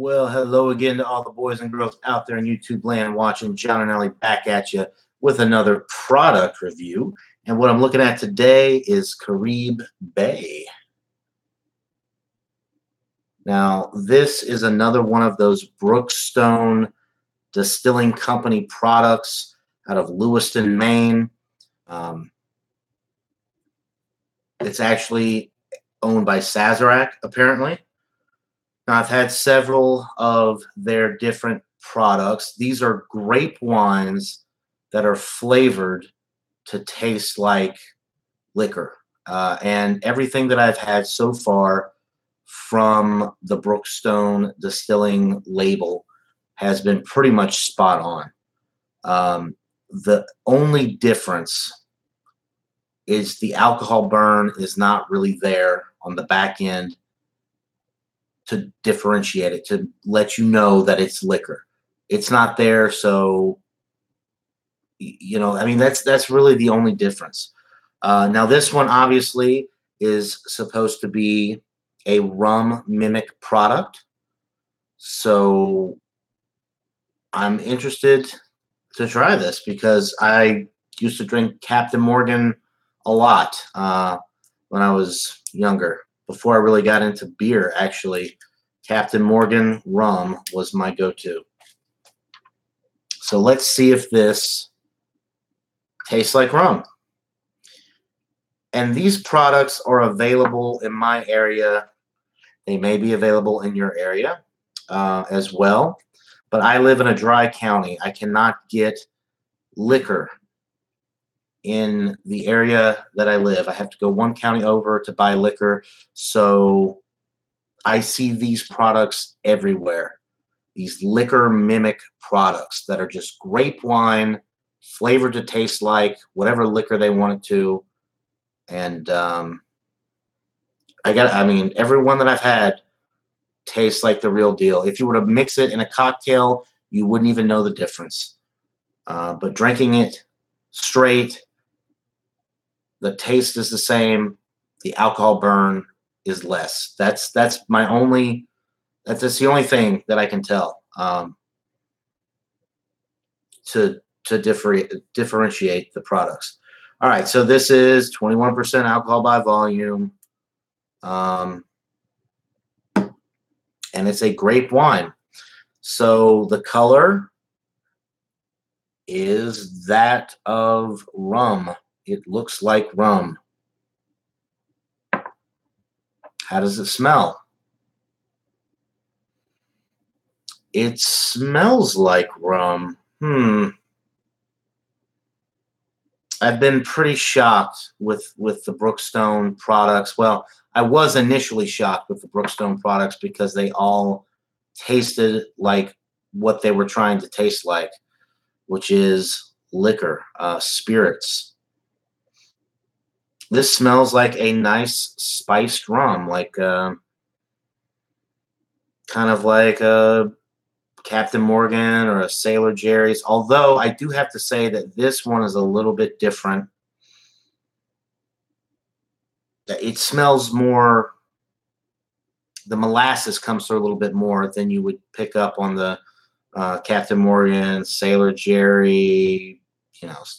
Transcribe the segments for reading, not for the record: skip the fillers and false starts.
Well, hello again to all the boys and girls out there in YouTube land watching. John and Ellie back at you with another product review. And what I'm looking at today is Caribe Bay. Now, this is another one of those Brookstone Distilling Company products out of Lewiston, Maine. It's actually owned by Sazerac, apparently. Now, I've had several of their different products. These are grape wines that are flavored to taste like liquor. And everything that I've had so far from the Brookstone Distilling label has been pretty much spot on. The only difference is the alcohol burn is not really there on the back end to differentiate it, to let you know that it's liquor. It's not there, so I mean that's really the only difference. Now this one obviously is supposed to be a rum mimic product, so I'm interested to try this because I used to drink Captain Morgan a lot when I was younger. Before I really got into beer, actually, Captain Morgan rum was my go-to. So let's see if this tastes like rum. And these products are available in my area. They may be available in your area as well. But I live in a dry county. I cannot get liquor in the area that I live. I have to go one county over to buy liquor. So I see these products everywhere. These liquor mimic products that are just grape wine flavored to taste like whatever liquor they want it to. And I mean, every one that I've had tastes like the real deal. If you were to mix it in a cocktail, you wouldn't even know the difference. But drinking it straight, the taste is the same. The alcohol burn is less. That's the only thing that I can tell to differentiate the products. All right, so this is 21% alcohol by volume, and it's a grape wine. So the color is that of rum. It looks like rum. How does it smell? It smells like rum. I've been pretty shocked with the Brookstone products. Well, I was initially shocked with the Brookstone products because they all tasted like what they were trying to taste like, which is liquor, spirits. This smells like a nice spiced rum, like kind of like a Captain Morgan or a Sailor Jerry's. Although I do have to say that this one is a little bit different. It smells more. The molasses comes through a little bit more than you would pick up on the Captain Morgan, Sailor Jerry,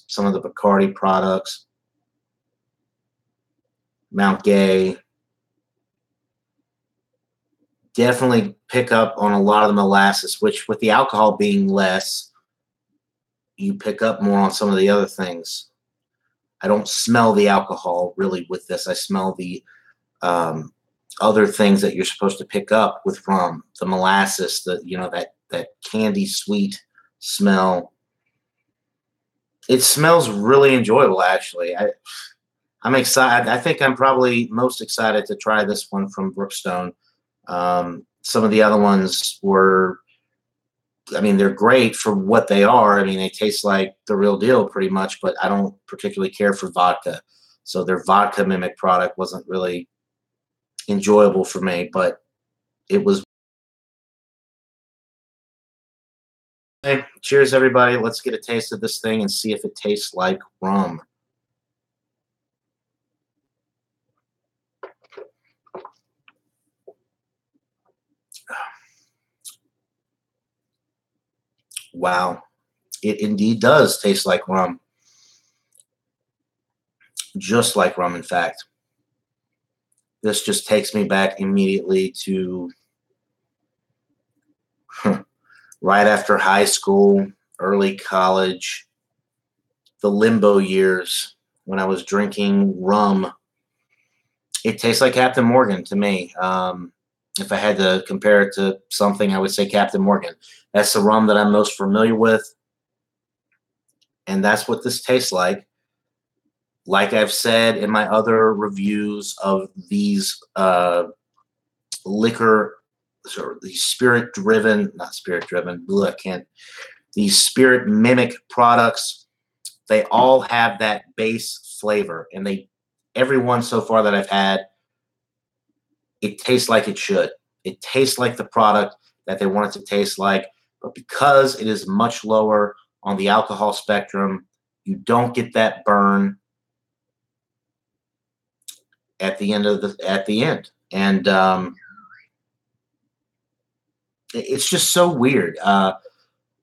some of the Bacardi products. Mount Gay. Definitely pick up on a lot of the molasses, which with the alcohol being less, you pick up more on some of the other things. I don't smell the alcohol really with this. I smell the other things that you're supposed to pick up with rum, the molasses, that candy sweet smell. It smells really enjoyable, actually. I'm excited. I think I'm probably most excited to try this one from Brookstone. Some of the other ones were, I mean, they're great for what they are. I mean, they taste like the real deal pretty much, but I don't particularly care for vodka. So their vodka mimic product wasn't really enjoyable for me, but it was. Hey, cheers, everybody. Let's get a taste of this thing and see if it tastes like rum. Wow. It indeed does taste like rum. Just like rum, in fact. This just takes me back immediately to right after high school, early college, the limbo years when I was drinking rum. It tastes like Captain Morgan to me. If I had to compare it to something, I would say Captain Morgan. That's the rum that I'm most familiar with, and that's what this tastes like. Like I've said in my other reviews of these liquor, sorry, these spirit-driven, not spirit-driven, I can't, these spirit mimic products, they all have that base flavor, and every one so far that I've had, it tastes like it should. It tastes like the product that they want it to taste like, but because it is much lower on the alcohol spectrum, you don't get that burn at the end. And it's just so weird. I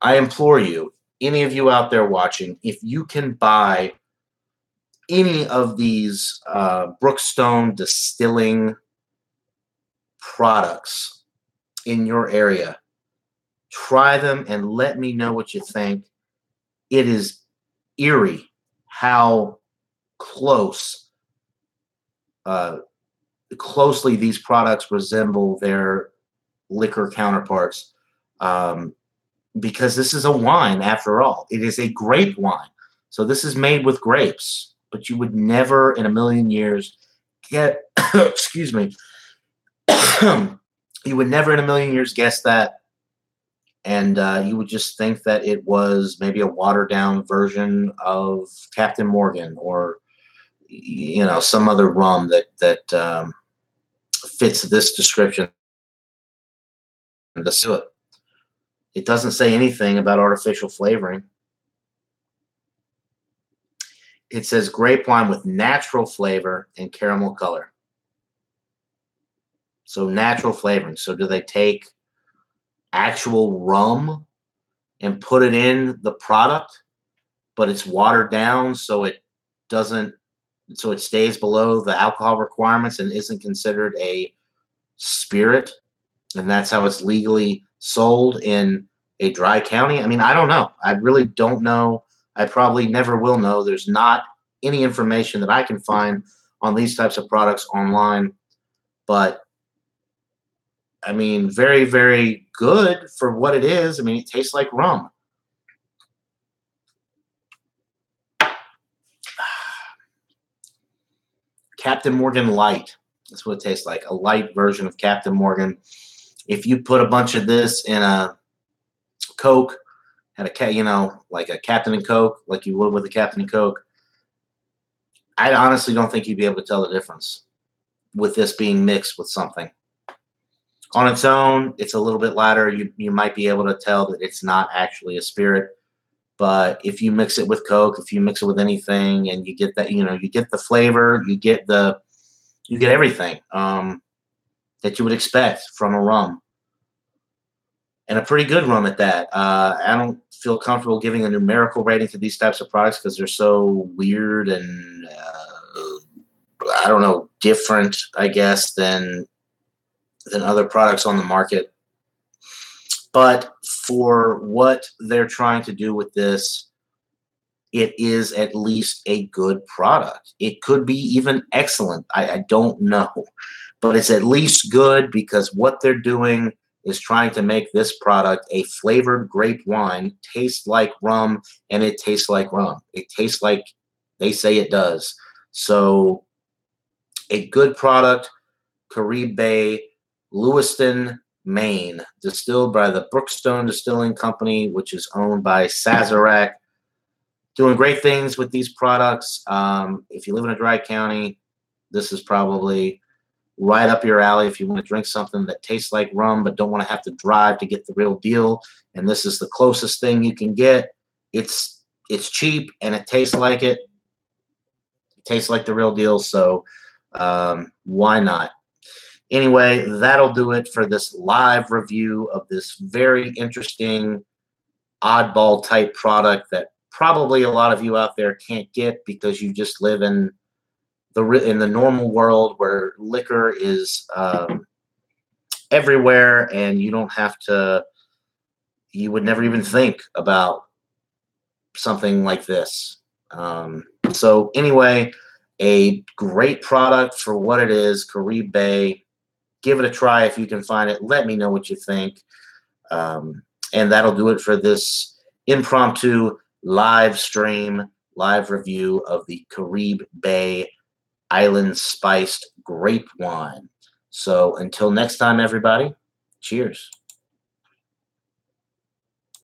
implore you, any of you out there watching, if you can buy any of these Brookstone Distilling products in your area, try them and let me know what you think. It is eerie how closely these products resemble their liquor counterparts, because this is a wine after all. It is a grape wine. So this is made with grapes, but you would never in a million years get, excuse me, you would never in a million years guess that. And you would just think that it was maybe a watered down version of Captain Morgan, or some other rum that fits this description. Let's do it. It doesn't say anything about artificial flavoring. It says grape wine with natural flavor and caramel color. So natural flavoring. So do they take actual rum and put it in the product, but it's watered down so it stays below the alcohol requirements and isn't considered a spirit, and that's how it's legally sold in a dry county? I mean, I don't know. I really don't know. I probably never will know. There's not any information that I can find on these types of products online, but I mean, very, very good for what it is. I mean, it tastes like rum. Captain Morgan Light. That's what it tastes like. A light version of Captain Morgan. If you put a bunch of this in a Coke, like a Captain and Coke, like you would with a Captain and Coke, I honestly don't think you'd be able to tell the difference with this being mixed with something. On its own, it's a little bit lighter. You might be able to tell that it's not actually a spirit. But if you mix it with Coke, if you mix it with anything, and you get that, you get the flavor, you get everything that you would expect from a rum, and a pretty good rum at that. I don't feel comfortable giving a numerical rating to these types of products because they're so weird and I don't know, different, I guess, than other products on the market. But for what they're trying to do with this, it is at least a good product. It could be even excellent. I don't know. But it's at least good because what they're doing is trying to make this product, a flavored grape wine, taste like rum, and it tastes like rum. It tastes like they say it does. So a good product, Caribe, Lewiston, Maine, distilled by the Brookstone Distilling Company, which is owned by Sazerac. Doing great things with these products. If you live in a dry county, this is probably right up your alley if you want to drink something that tastes like rum but don't want to have to drive to get the real deal. And this is the closest thing you can get. It's cheap and it tastes like it. It tastes like the real deal, so why not? Anyway, that'll do it for this live review of this very interesting oddball type product that probably a lot of you out there can't get because you just live in the normal world where liquor is everywhere, and you don't have to. You would never even think about something like this. So anyway, a great product for what it is, Caribe. Give it a try if you can find it. Let me know what you think. And that'll do it for this impromptu live stream, live review of the Caribe Island Spiced Grape Wine. So until next time, everybody, cheers.